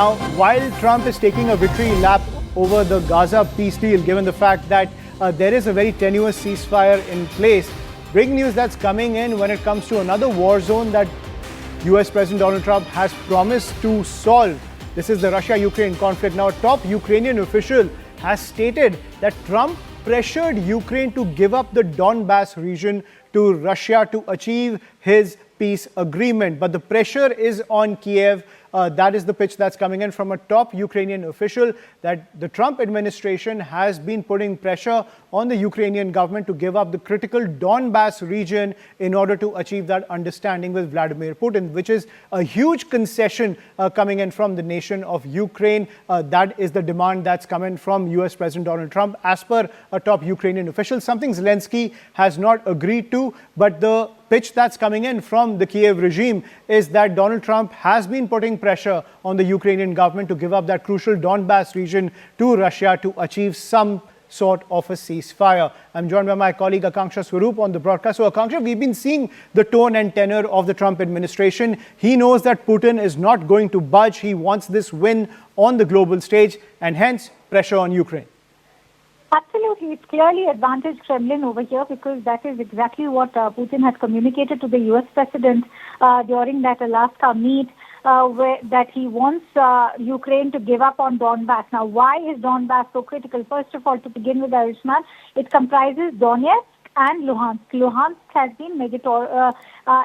Now, while Trump is taking a victory lap over the Gaza peace deal, given the fact that there is a very tenuous ceasefire in place, breaking news that's coming in when it comes to another war zone that US President Donald Trump has promised to solve. This is the Russia-Ukraine conflict. Now, a top Ukrainian official has stated that Trump pressured Ukraine to give up the Donbas region to Russia to achieve his peace agreement. But the pressure is on Kyiv. That is the pitch that's coming in from a top Ukrainian official, that the Trump administration has been putting pressure on the Ukrainian government to give up the critical Donbas region in order to achieve that understanding with Vladimir Putin, which is a huge concession coming in from the nation of Ukraine. That is the demand that's coming from US President Donald Trump, as per a top Ukrainian official, something Zelenskyy has not agreed to. But the pitch that's coming in from the Kyiv regime is that Donald Trump has been putting pressure on the Ukrainian government to give up that crucial Donbas region to Russia to achieve some sort of a ceasefire. I'm joined by my colleague Akanksha Swaroop on the broadcast. So Akanksha, we've been seeing the tone and tenor of the Trump administration. He knows that Putin is not going to budge. He wants this win on the global stage and hence pressure on Ukraine. Absolutely. It's clearly advantage Kremlin over here, because that is exactly what Putin has communicated to the U.S. president during that Alaska meet, that he wants Ukraine to give up on Donbas. Now, why is Donbas so critical? First of all, to begin with, Ayushman, it comprises Donetsk and Luhansk. Luhansk has been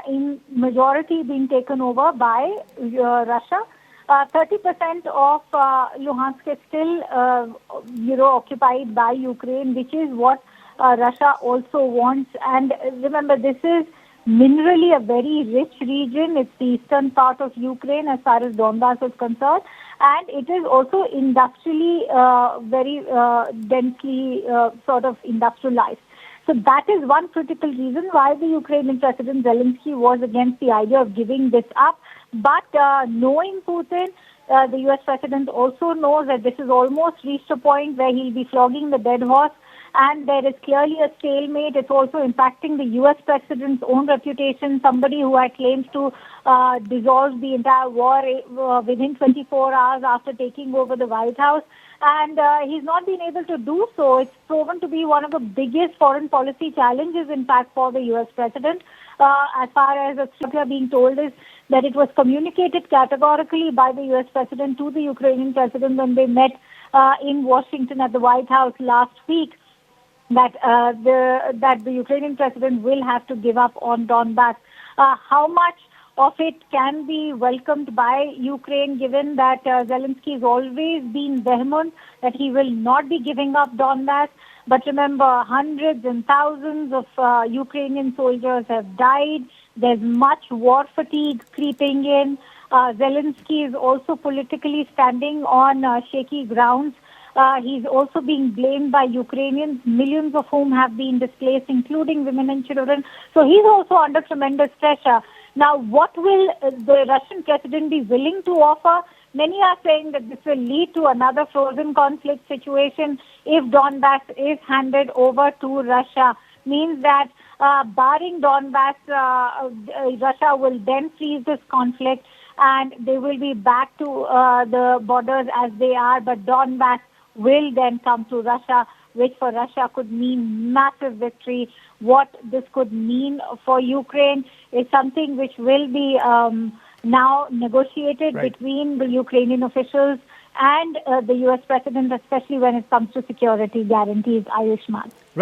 in majority being taken over by Russia. 30% of Luhansk is still, occupied by Ukraine, which is what Russia also wants. And remember, this is minerally a very rich region. It's the eastern part of Ukraine as far as Donbas is concerned. And it is also industrially very densely sort of industrialized. So that is one critical reason why the Ukrainian President Zelenskyy was against the idea of giving this up. But knowing Putin, the U.S. President also knows that this is almost reached a point where he'll be flogging the dead horse, and there is clearly a stalemate. It's also impacting the U.S. President's own reputation, somebody who had claimed to dissolve the entire war within 24 hours after taking over the White House. And he's not been able to do so. It's proven to be one of the biggest foreign policy challenges, in fact, for the U.S. President. As far as what we are being told is that it was communicated categorically by the U.S. President to the Ukrainian President when they met in Washington at the White House last week, that the Ukrainian President will have to give up on Donbas. How much of it can be welcomed by Ukraine, given that Zelenskyy has always been vehement that he will not be giving up Donbas. But remember, hundreds and thousands of Ukrainian soldiers have died. There's much war fatigue creeping in. Zelenskyy is also politically standing on shaky grounds. He's also being blamed by Ukrainians, millions of whom have been displaced, including women and children. So he's also under tremendous pressure. Now, what will the Russian president be willing to offer? Many are saying that this will lead to another frozen conflict situation if Donbas is handed over to Russia. Means that barring Donbas, Russia will then freeze this conflict and they will be back to the borders as they are. But Donbas will then come to Russia, which for Russia could mean massive victory. What this could mean for Ukraine is something which will be now negotiated between the Ukrainian officials and the U.S. president, especially when it comes to security guarantees. Ayushman.